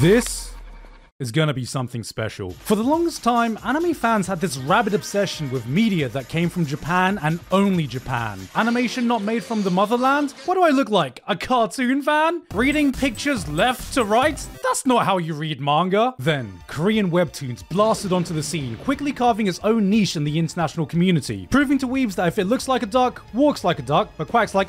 This is gonna be something special. For the longest time, anime fans had this rabid obsession with media that came from Japan and only Japan. Animation not made from the motherland? What do I look like? A cartoon fan? Reading pictures left to right? That's not how you read manga. Then, Korean webtoons blasted onto the scene, quickly carving its own niche in the international community, proving to weebs that if it looks like a duck, walks like a duck, but quacks like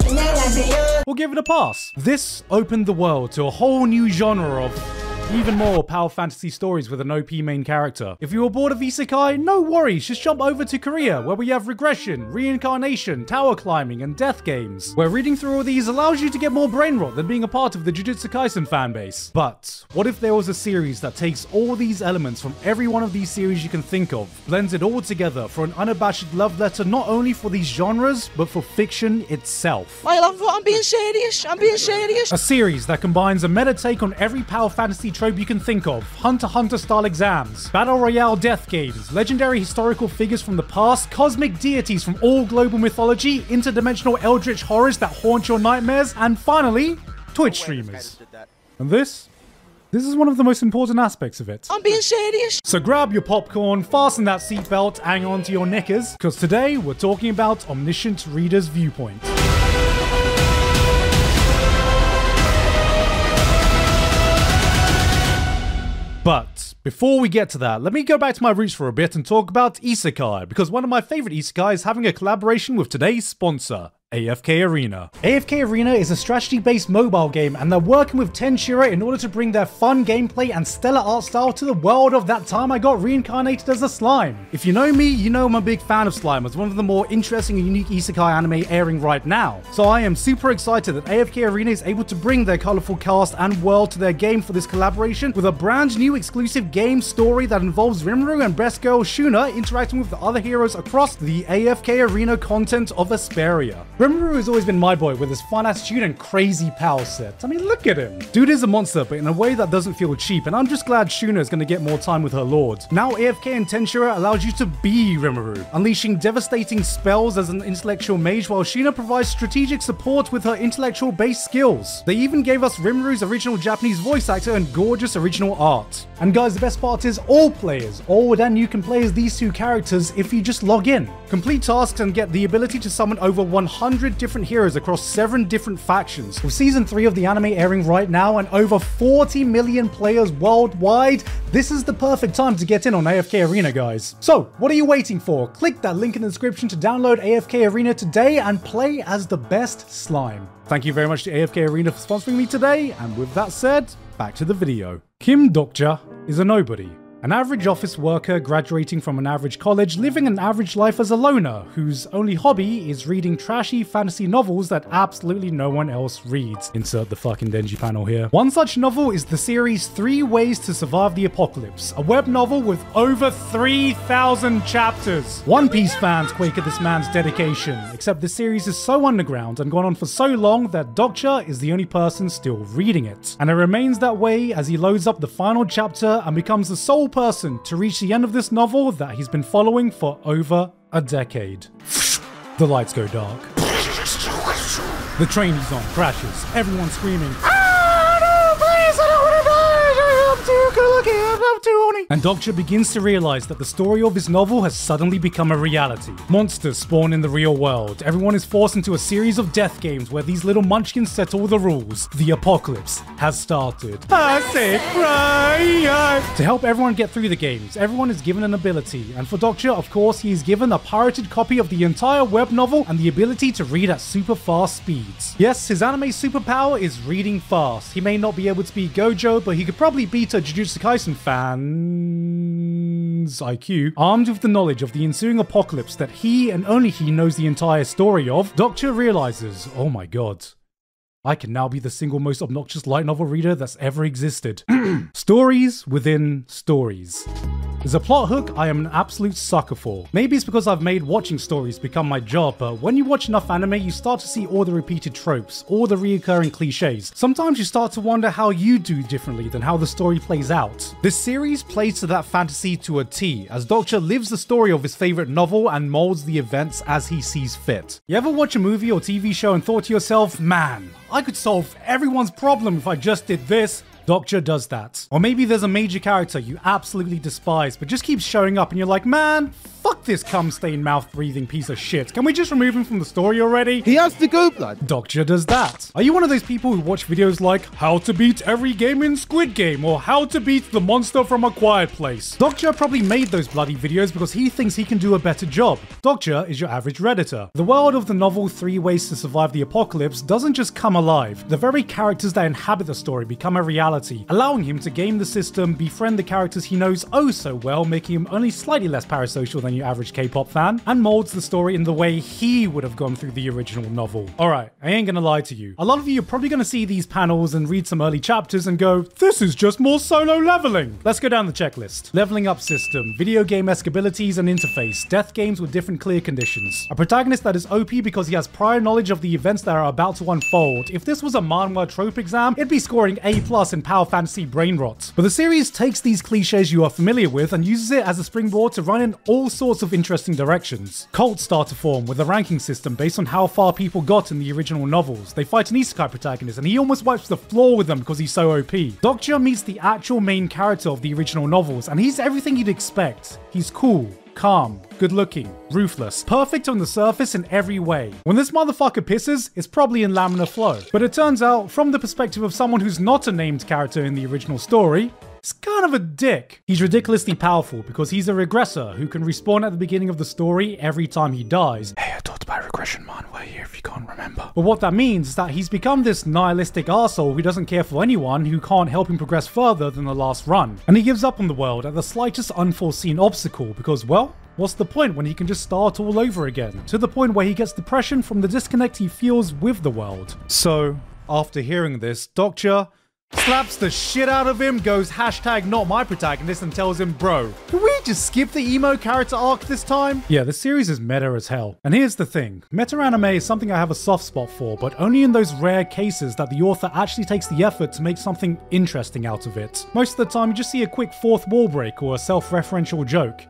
we'll give it a pass. This opened the world to a whole new genre of even more power fantasy stories with an OP main character. If you were bored of isekai, no worries, just jump over to Korea, where we have regression, reincarnation, tower climbing, and death games, where reading through all these allows you to get more brain rot than being a part of the Jujutsu Kaisen fanbase. But what if there was a series that takes all these elements from every one of these series you can think of, blends it all together for an unabashed love letter not only for these genres, but for fiction itself? I'm being serious. I'm being serious. A series that combines a meta take on every power fantasy trope you can think of, Hunter x Hunter style exams, battle royale death games, legendary historical figures from the past, cosmic deities from all global mythology, interdimensional eldritch horrors that haunt your nightmares, and finally, Twitch streamers. And this is one of the most important aspects of it. I'm being serious. So grab your popcorn, fasten that seatbelt, hang on to your knickers, because today we're talking about Omniscient Reader's Viewpoint. But before we get to that, let me go back to my roots for a bit and talk about isekai, because one of my favorite isekai is having a collaboration with today's sponsor, AFK Arena. AFK Arena is a strategy-based mobile game, and they're working with Tenshira in order to bring their fun gameplay and stellar art style to the world of That Time I Got Reincarnated as a Slime. If you know me, you know I'm a big fan of Slime as one of the more interesting and unique isekai anime airing right now. So I am super excited that AFK Arena is able to bring their colorful cast and world to their game for this collaboration with a brand new exclusive game story that involves Rimuru and best girl Shuna interacting with the other heroes across the AFK Arena content of Asperia. Rimuru has always been my boy with his fun attitude and crazy power set. I mean, look at him. Dude is a monster, but in a way that doesn't feel cheap, and I'm just glad Shuna is going to get more time with her lord. Now AFK and Tenshira allows you to be Rimuru, unleashing devastating spells as an intellectual mage, while Shuna provides strategic support with her intellectual-based skills. They even gave us Rimuru's original Japanese voice actor and gorgeous original art. And guys, the best part is all players, old and you, can play as these two characters if you just log in. Complete tasks and get the ability to summon over 100 different heroes across 7 different factions. With season 3 of the anime airing right now and over 40 million players worldwide, this is the perfect time to get in on AFK Arena, guys. So, what are you waiting for? Click that link in the description to download AFK Arena today and play as the best slime. Thank you very much to AFK Arena for sponsoring me today, and with that said, back to the video. Kim Dokja is a nobody. An average office worker graduating from an average college, living an average life as a loner, whose only hobby is reading trashy fantasy novels that absolutely no one else reads. Insert the fucking Denji panel here. One such novel is the series 3 Ways to Survive the Apocalypse, a web novel with over 3,000 chapters. One Piece fans quake at this man's dedication, except the series is so underground and gone on for so long that Dokja is the only person still reading it. And it remains that way as he loads up the final chapter and becomes the sole person to reach the end of this novel that he's been following for over a decade. The lights go dark. The train he's on crashes. Everyone's screaming, "Ah, no, please, I don't want to die! I'm too good looking, I'm too horny." And Dokja begins to realize that the story of his novel has suddenly become a reality. Monsters spawn in the real world. Everyone is forced into a series of death games where these little munchkins set all the rules. The apocalypse has started. I say cry. To help everyone get through the games, everyone is given an ability, and for Dokja, of course, he is given a pirated copy of the entire web novel and the ability to read at super fast speeds. Yes, his anime superpower is reading fast. He may not be able to beat Gojo, but he could probably beat a Jujutsu Kaisen fan's IQ. Armed with the knowledge of the ensuing apocalypse that he and only he knows the entire story of, Dokja realizes, oh my god, I can now be the single most obnoxious light novel reader that's ever existed. Stories within stories is a plot hook I am an absolute sucker for. Maybe it's because I've made watching stories become my job, but when you watch enough anime, you start to see all the repeated tropes, all the reoccurring cliches. Sometimes you start to wonder how you do differently than how the story plays out. This series plays to that fantasy to a T, as Dokja lives the story of his favorite novel and molds the events as he sees fit. You ever watch a movie or TV show and thought to yourself, man, I could solve everyone's problem if I just did this? Doctor does that. Or maybe there's a major character you absolutely despise, but just keeps showing up and you're like, man, fuck this cum-stained mouth-breathing piece of shit. Can we just remove him from the story already? He has to go, blood. Doctor does that. Are you one of those people who watch videos like how to beat every game in Squid Game or how to beat the monster from A Quiet Place? Doctor probably made those bloody videos because he thinks he can do a better job. Doctor is your average Redditor. The world of the novel 3 Ways to Survive the Apocalypse doesn't just come alive. The very characters that inhabit the story become a reality, allowing him to game the system, befriend the characters he knows oh so well, making him only slightly less parasocial than your average K-pop fan, and molds the story in the way he would have gone through the original novel. Alright, I ain't gonna lie to you. A lot of you are probably gonna see these panels and read some early chapters and go, this is just more solo leveling. Let's go down the checklist. Leveling up system, video game-esque abilities and interface, death games with different clear conditions. A protagonist that is OP because he has prior knowledge of the events that are about to unfold. If this was a manhwa trope exam, it'd be scoring A+ in Power Fantasy brain rot. But the series takes these cliches you are familiar with and uses it as a springboard to run in all sorts of interesting directions. Cults start to form with a ranking system based on how far people got in the original novels. They fight an isekai protagonist and he almost wipes the floor with them because he's so OP. Doctor meets the actual main character of the original novels and he's everything you'd expect. He's cool, calm, good looking, ruthless, perfect on the surface in every way. When this motherfucker pisses, it's probably in laminar flow. But it turns out, from the perspective of someone who's not a named character in the original story, he's kind of a dick. He's ridiculously powerful because he's a regressor who can respawn at the beginning of the story every time he dies. Hey, I talked about regression manhwa here if you can't remember. But what that means is that he's become this nihilistic arsehole who doesn't care for anyone who can't help him progress further than the last run. And he gives up on the world at the slightest unforeseen obstacle because, well, what's the point when he can just start all over again? To the point where he gets depression from the disconnect he feels with the world. So, after hearing this, Doctor slaps the shit out of him, goes hashtag not my protagonist and tells him, bro, can we just skip the emo character arc this time? Yeah, the series is meta as hell. And here's the thing, meta anime is something I have a soft spot for, but only in those rare cases that the author actually takes the effort to make something interesting out of it. Most of the time you just see a quick fourth wall break or a self-referential joke.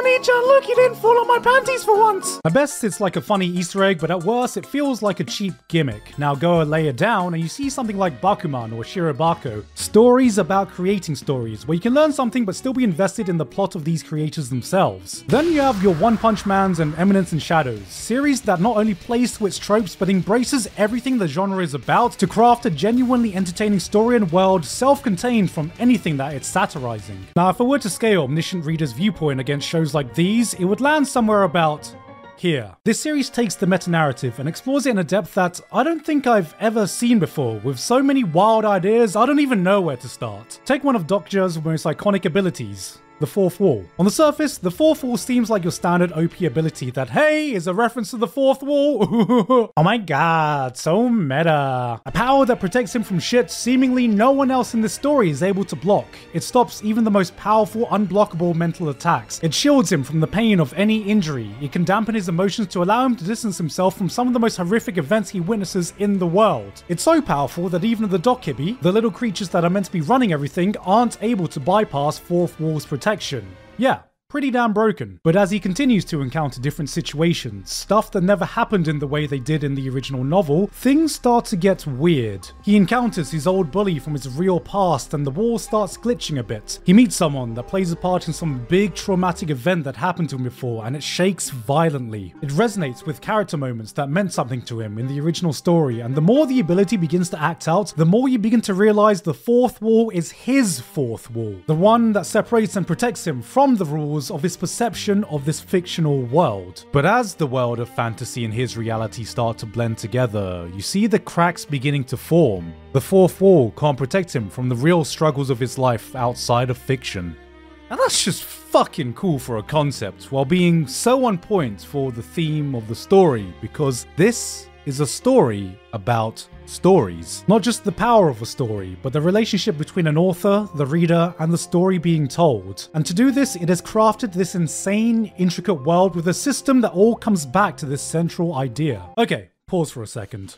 Oni-chan, look, you didn't fall on my panties for once! At best it's like a funny Easter egg, but at worst it feels like a cheap gimmick. Now go a layer down and you see something like Bakuman or Shirobako. Stories about creating stories, where you can learn something but still be invested in the plot of these creators themselves. Then you have your One Punch Mans and Eminence in Shadows, series that not only plays to its tropes but embraces everything the genre is about to craft a genuinely entertaining story and world self-contained from anything that it's satirizing. Now if I were to scale omniscient readers' viewpoint against shows like these, it would land somewhere about here. This series takes the meta-narrative and explores it in a depth that I don't think I've ever seen before, with so many wild ideas I don't even know where to start. Take one of Doctor's most iconic abilities, the fourth wall. On the surface, the fourth wall seems like your standard OP ability that, hey, is a reference to the fourth wall. Oh my god, so meta. A power that protects him from shit seemingly no one else in this story is able to block. It stops even the most powerful, unblockable mental attacks. It shields him from the pain of any injury. It can dampen his emotions to allow him to distance himself from some of the most horrific events he witnesses in the world. It's so powerful that even the Dokibi, the little creatures that are meant to be running everything, aren't able to bypass fourth wall's protection. Yeah, pretty damn broken. But as he continues to encounter different situations, stuff that never happened in the way they did in the original novel, things start to get weird. He encounters his old bully from his real past and the wall starts glitching a bit. He meets someone that plays a part in some big traumatic event that happened to him before and it shakes violently. It resonates with character moments that meant something to him in the original story, and the more the ability begins to act out, the more you begin to realize the fourth wall is his fourth wall. The one that separates and protects him from the rules of his perception of this fictional world. But as the world of fantasy and his reality start to blend together, you see the cracks beginning to form. The fourth wall can't protect him from the real struggles of his life outside of fiction. And that's just fucking cool for a concept, while being so on point for the theme of the story, because this is a story about stories. Not just the power of a story, but the relationship between an author, the reader, and the story being told. And to do this, it has crafted this insane, intricate world with a system that all comes back to this central idea. Okay, pause for a second.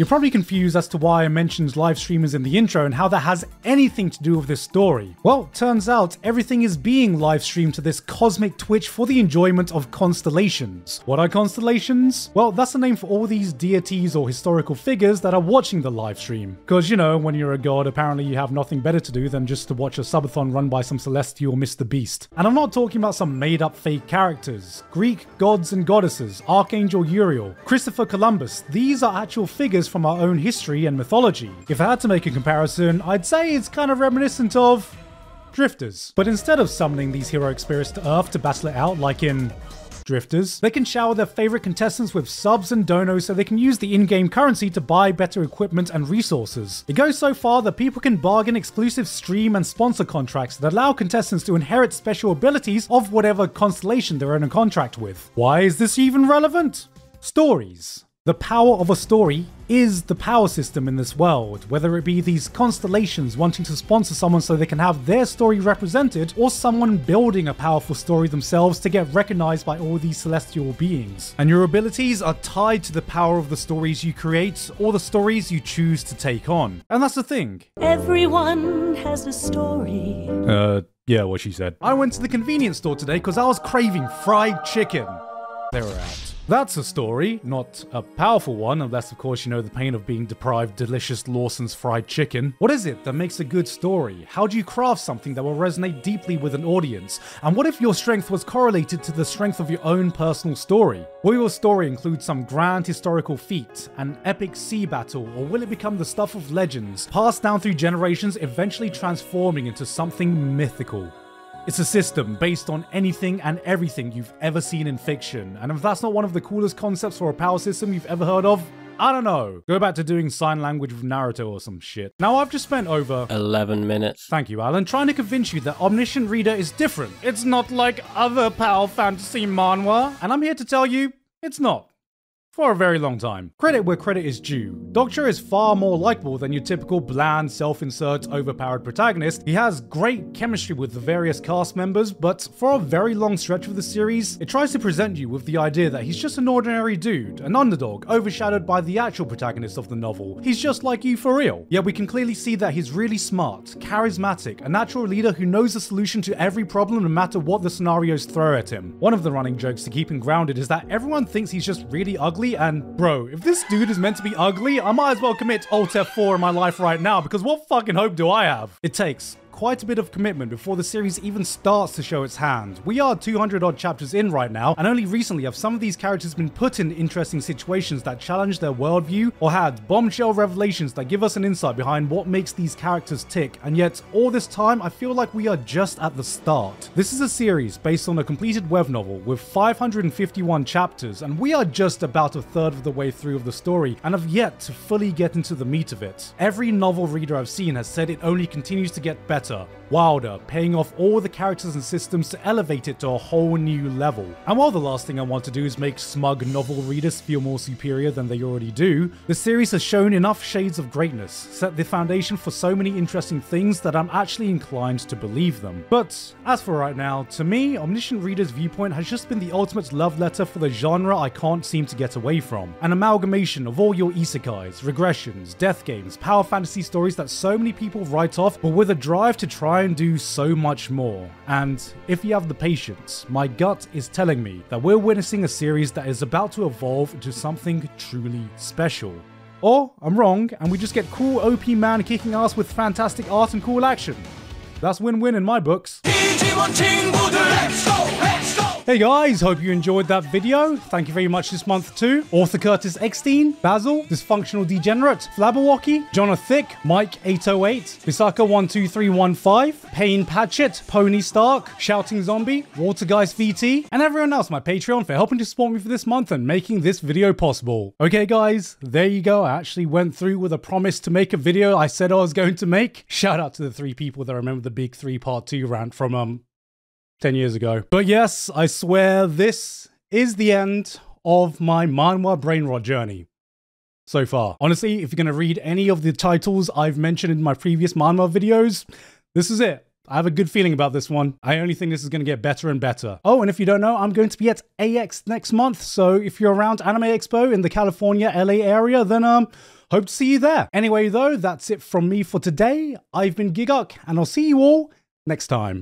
You're probably confused as to why I mentioned live streamers in the intro and how that has anything to do with this story. Well, turns out everything is being live streamed to this cosmic Twitch for the enjoyment of constellations. What are constellations? Well, that's the name for all these deities or historical figures that are watching the live stream. Because, you know, when you're a god, apparently you have nothing better to do than just to watch a subathon run by some celestial Mr. Beast. And I'm not talking about some made-up fake characters. Greek gods and goddesses, Archangel Uriel, Christopher Columbus, these are actual figures from our own history and mythology. If I had to make a comparison, I'd say it's kind of reminiscent of Drifters. But instead of summoning these heroic spirits to Earth to battle it out like in Drifters, they can shower their favorite contestants with subs and donos so they can use the in-game currency to buy better equipment and resources. It goes so far that people can bargain exclusive stream and sponsor contracts that allow contestants to inherit special abilities of whatever constellation they're in a contract with. Why is this even relevant? Stories. The power of a story is the power system in this world, whether it be these constellations wanting to sponsor someone so they can have their story represented, or someone building a powerful story themselves to get recognized by all these celestial beings. And your abilities are tied to the power of the stories you create or the stories you choose to take on. And that's the thing. Everyone has a story. Yeah, what she said. I went to the convenience store today because I was craving fried chicken. They were out. That's a story, not a powerful one, unless of course you know the pain of being deprived delicious Lawson's fried chicken. What is it that makes a good story? How do you craft something that will resonate deeply with an audience? And what if your strength was correlated to the strength of your own personal story? Will your story include some grand historical feat, an epic sea battle, or will it become the stuff of legends, passed down through generations, eventually transforming into something mythical? It's a system based on anything and everything you've ever seen in fiction, and if that's not one of the coolest concepts for a power system you've ever heard of, I don't know. Go back to doing sign language with Naruto or some shit. Now I've just spent over 11 minutes. Thank you, Alan, trying to convince you that Omniscient Reader is different. It's not like other power fantasy manhwa, and I'm here to tell you, it's not. For a very long time. Credit where credit is due. Doctor is far more likable than your typical bland, self-insert, overpowered protagonist. He has great chemistry with the various cast members, but for a very long stretch of the series, it tries to present you with the idea that he's just an ordinary dude, an underdog, overshadowed by the actual protagonist of the novel. He's just like you for real. Yet we can clearly see that he's really smart, charismatic, a natural leader who knows the solution to every problem no matter what the scenarios throw at him. One of the running jokes to keep him grounded is that everyone thinks he's just really ugly, and bro, if this dude is meant to be ugly, I might as well commit Alt F4 in my life right now, because what fucking hope do I have? It takes quite a bit of commitment before the series even starts to show its hand. We are 200 odd chapters in right now, and only recently have some of these characters been put in interesting situations that challenge their worldview, or had bombshell revelations that give us an insight behind what makes these characters tick, and yet all this time I feel like we are just at the start. This is a series based on a completed web novel with 551 chapters, and we are just about a third of the way through of the story and have yet to fully get into the meat of it. Every novel reader I've seen has said it only continues to get better, wilder, paying off all the characters and systems to elevate it to a whole new level. And while the last thing I want to do is make smug novel readers feel more superior than they already do, the series has shown enough shades of greatness, set the foundation for so many interesting things that I'm actually inclined to believe them. But as for right now, to me, Omniscient Reader's viewpoint has just been the ultimate love letter for the genre I can't seem to get away from. An amalgamation of all your isekais, regressions, death games, power fantasy stories that so many people write off, but with a drive to try and do so much more. And if you have the patience, my gut is telling me that we're witnessing a series that is about to evolve into something truly special. Or I'm wrong, and we just get cool OP man kicking ass with fantastic art and cool action. That's win-win in my books. Hey guys, hope you enjoyed that video. Thank you very much this month to Author Curtis Eckstein, Basil, Dysfunctional Degenerate, Flabberwocky, Jonathan Thick, Mike 808, Bisaka12315, Payne Patchett, Pony Stark, Shouting Zombie, Watergeist VT, and everyone else on my Patreon for helping to support me for this month and making this video possible. Okay guys, there you go. I actually went through with a promise to make a video I said I was going to make. Shout out to the 3 people that remember the Big 3 Part 2 rant from 10 years ago. But yes, I swear this is the end of my manhwa brain rot journey so far. Honestly, if you're going to read any of the titles I've mentioned in my previous manhwa videos, this is it. I have a good feeling about this one. I only think this is going to get better and better. Oh, and if you don't know, I'm going to be at AX next month. So if you're around Anime Expo in the California, LA area, then hope to see you there. Anyway, though, that's it from me for today. I've been Gigguk, and I'll see you all next time.